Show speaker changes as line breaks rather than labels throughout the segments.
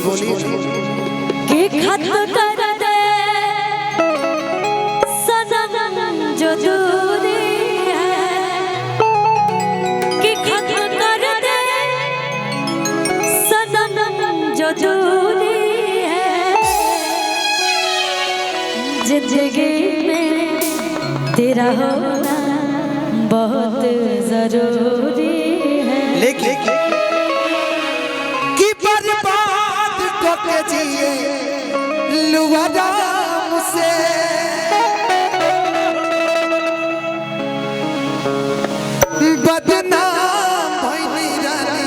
बोलिए
कि खत्म कर दे सनम जो दूरी है, कि खत्म कर दे सनम जो दूरी है। जिंदगी में तेरा होना बहुत जरूरी है।
लेकिन कि बर्बाद करके जिए लुआरा मुझसे बदनाम भइनी रानी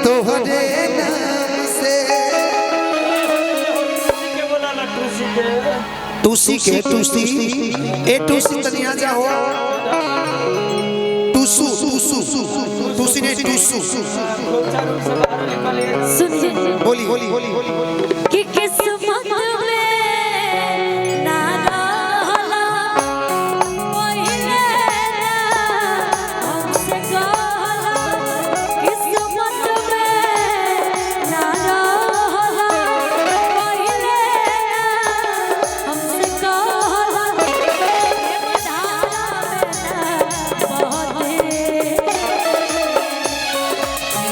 तोहरे नाम से। टूसी के टूसी ए टूसी तनिया जाओ टूसू टूसू टूसी ने टूसू
सुनिए
बोली
कि किस्मत में ना रहला पहिले हमसे कहला। किस्मत में ना रहला पहिले हमसे कहला।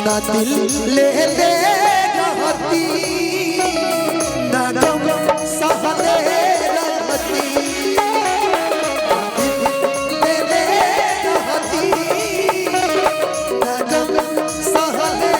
ना दिल ले ले रहती ना गम सहले रहती ले ले रहती ना गम सहले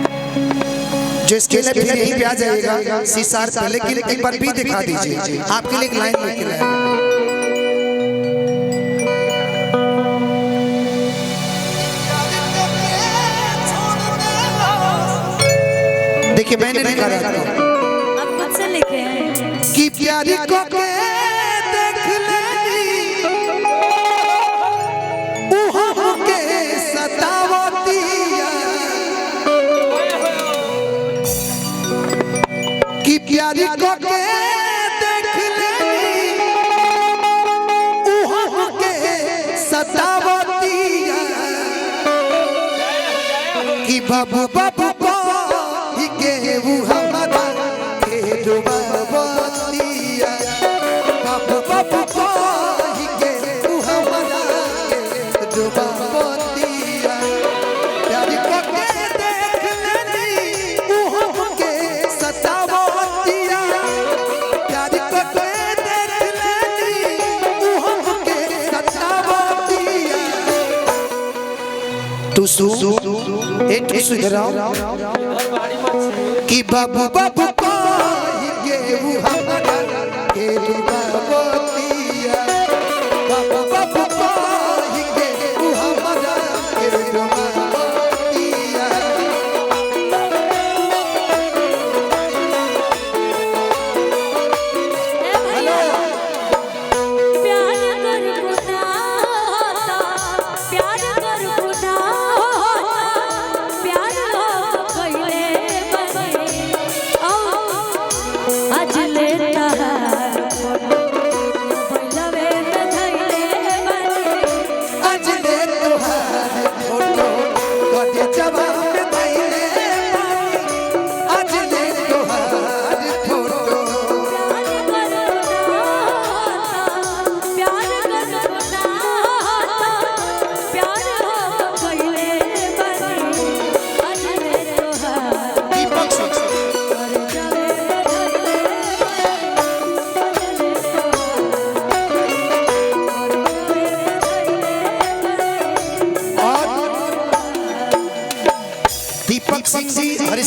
जो इसके लिए फिर यहीं पे आ जाएगा सीसार पे, लेकिन एक बार भी दिखा दीजिए आपके लिए एक लाइन लेके आया। देखिए मैंने नहीं कहा था
आप खुद से लिखे हैं
कि प्यारी को के देख लेनी उहाँ के सतावती कि प्यारी को के देख लेनी उहाँ के सतावती कि बाबू बाबू ही के वो हमारा के डुबावतिया बाबू बाबू ही के वो हमारा के डुबावतिया प्यारी को के देख लेनी उहाँ के सतावतिया प्यारी को के देख लेनी उहाँ के सतावतिया। टूसू ए टूसू इधर आओ कि बाबू बाबू को ये वो हमारा के डुबावतिया बाबू बाबू को ये वो हमारा के डुबावतिया।
हेलो प्यार कर खुदा होता प्यार कर खुदा होता प्यार हो पहिले बने औ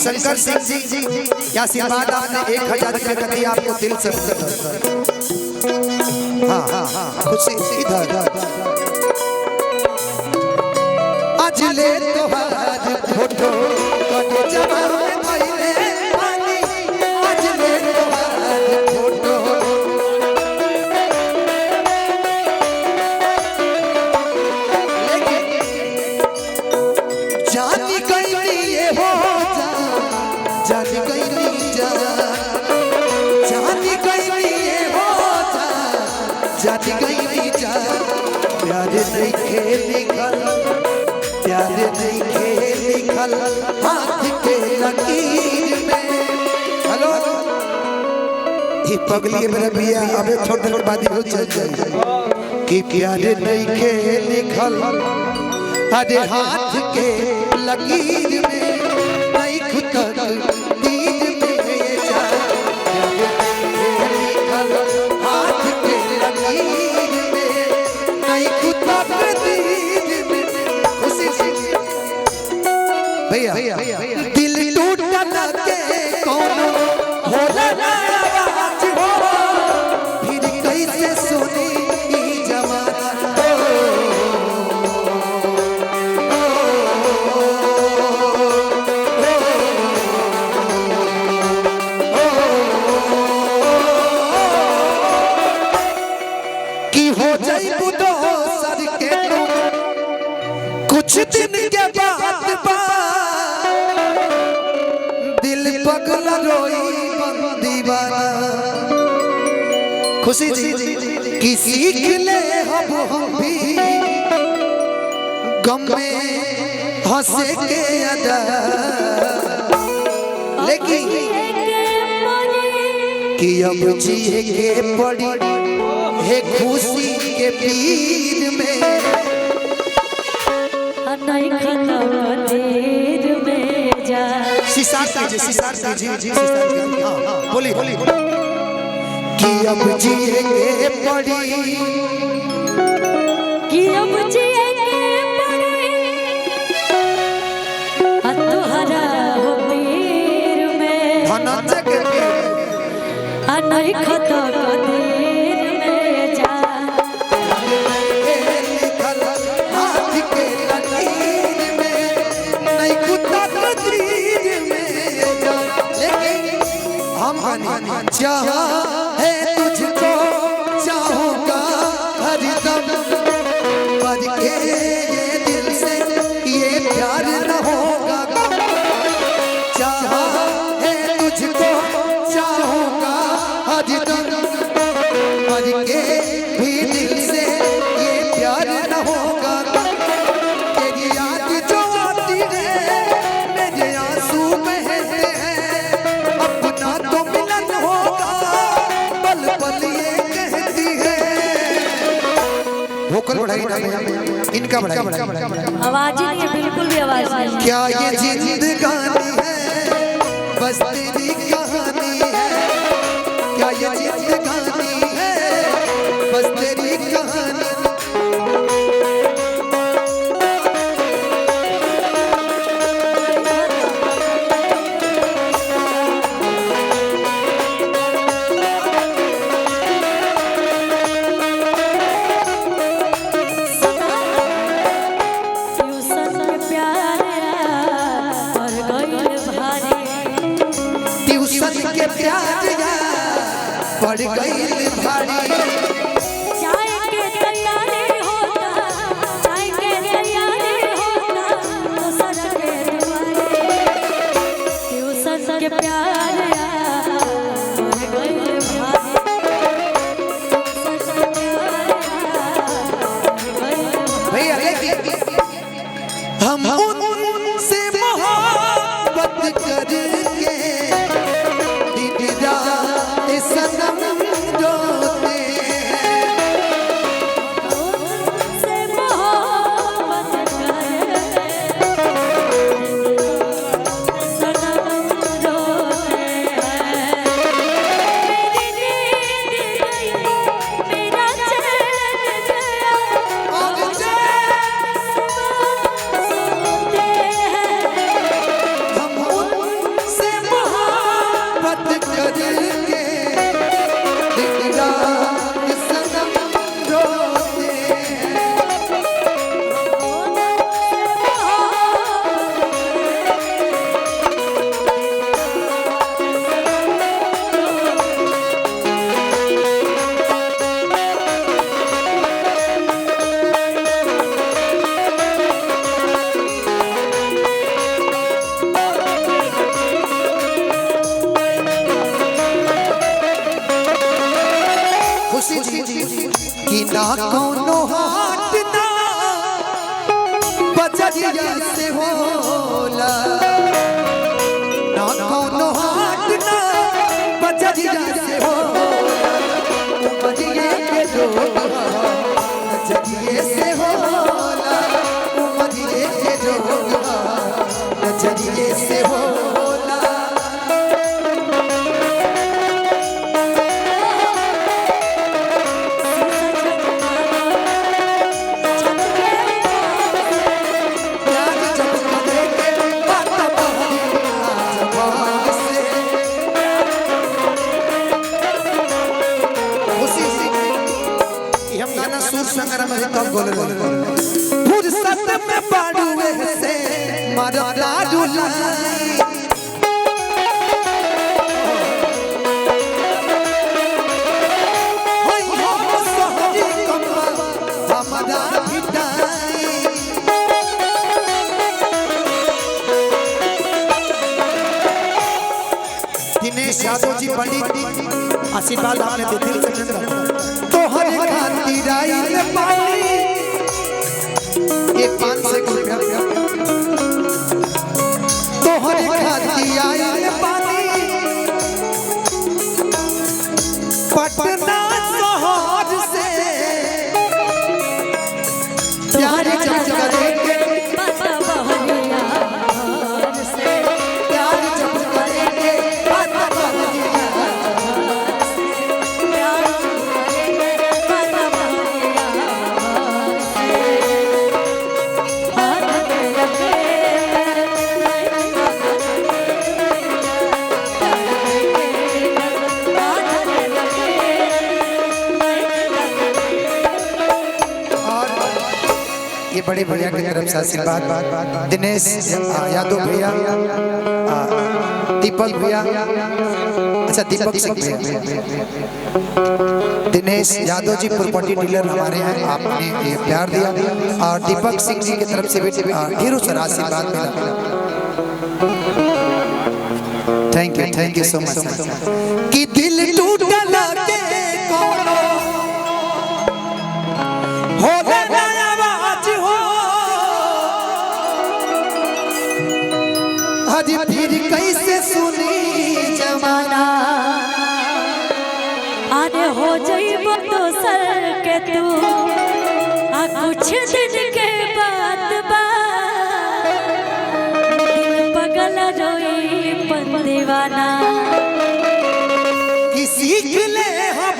हरिशंकर सिंह जी क्या आशीर्वाद आपने 1000 रुपये का दिया, आपको दिल से हाँ हाँ हाँ खुशी इधर आज ले तोहार फोटो कटे जवान भइले पानी आज ले तोहार फोटो जानी गई ये हो जानी गई जानी गई ये हो जानी गई प्यार नहीं लिखल प्यार नहीं लिखल हाथ के लकीर में। हेलो ये पगली मेरा बिया अबे थोड़ी देर बाद ही हो चल जाए कि प्यार नहीं लिखल अरे हाथ के लकीर में नहीं खुद तीर में जा लिखल हाथ के लकीर में नहीं खुद तीर में। खुशी भैया दिल टूटल के कौन होला ना आवाज हो फिर कैसे सुनी ई जमाना कुछ दिन के बाद दिल पगला रोई दीवाना। खुशी जी कि सीख ले हम भी गम में हंसे के अदा लेकिन कि अब जिए के पड़ी है खुशी के पीर में
नहीं खत्म देर में जा
सिसार जी हाँ बोली कि अब जिए के पड़ी
कि अब जिए के पड़ी तोहरा हो पीर में
धनंजय के
नहीं खत्म देर में जा
लिखल हाथ के लकीर में नहीं खुदा तकदीर में जा लेकिन हम चाहा है तुझको चाहूंगा हरदम पर के ये दिल से ये प्यार न होगा चाहा है तुझको चाहूंगा हरदम पर के भी दिल से ये प्यार न होगा तेरी याद जो आती है मेरे आंसू बहते हैं अपना तो मिलन होगा पल पल ये कहती है। वोकल बढ़ाई ना इनका बढ़ाई
आवाज ही नहीं, बिल्कुल भी आवाज नहीं।
क्या ये जिंदगानी है बस तेरी कहानी है क्या ये जिंदगानी है बस तेरी कहानी ट्यूशन के प्यार पड़ गई भारी
चाय के तैयारी होता चाय के तैयारी होता तो सर के दुआरे ट्यूशन के प्यार पड़ गई
भैया हम उनसे मोहब्बत करके दिन रात सनम रोते
से मोहब्बत सनम रोते मेरी नींद गई मेरा चैन गया
और
सोते हैं
हम उनसे मिलके दिन रात सनम रोते हैं। खुशी जी कि ना कोनो हाट ना बजरिया से होला, ना कोनो हाट ना बजरिया से होला, बजरिए के लोग नजरिए से होला, बजरिए के लोग नजरिए से होला। फुर्सत में बाड़ुए से मरदा दुलाई, सोहरी कम्बा हमरा भिटाई। दिनेश यादव जी पंडित आशीर्वाद आपने दिल से तोहर खातिर आइल पानी, ये 500 रुपया तोहर खातिर आइल पानी, पटना शहर से प्यार जब करेंगे प्यार जब करेंगे ये बड़े भैया की तरफ से आशीर्वाद, दिनेश यादव भैया, दीपक भैया, अच्छा दीपक सिंह भैया, दिनेश यादव जी प्रॉपर्टी डीलर हमारे हैं, आपने ये प्यार दिया, और दीपक सिंह जी की तरफ से भी ढेरों सारा आशीर्वाद मिला। Thank you so much. कि दिल टूटा लगे कोनो हो हजी फिर कैसे सुनी जमाना,
अरे हो जाइबो तो सर के तू आ कुछ दिन के बाद बा दिल पगल रोई पन दीवाना।
कि सीख ले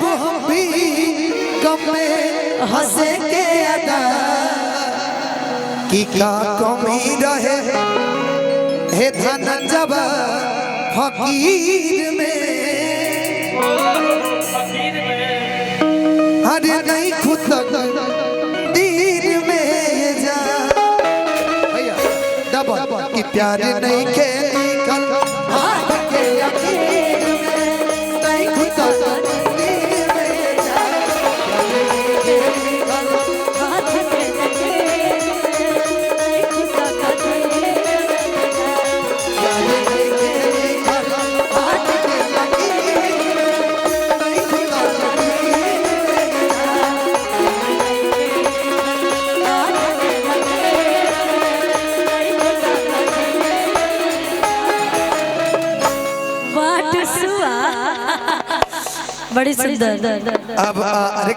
हम भी गम में हंसे के अदा, कि का कमी रहे हे धनंजब फकीर में, हरे नहीं खुद दीर में जा भैया डबल कि प्यार नहीं के निकल हाथ के अखीर में, नहीं खुद दीर में जा
हाथ के बड़ी सुंदर।
अब अरे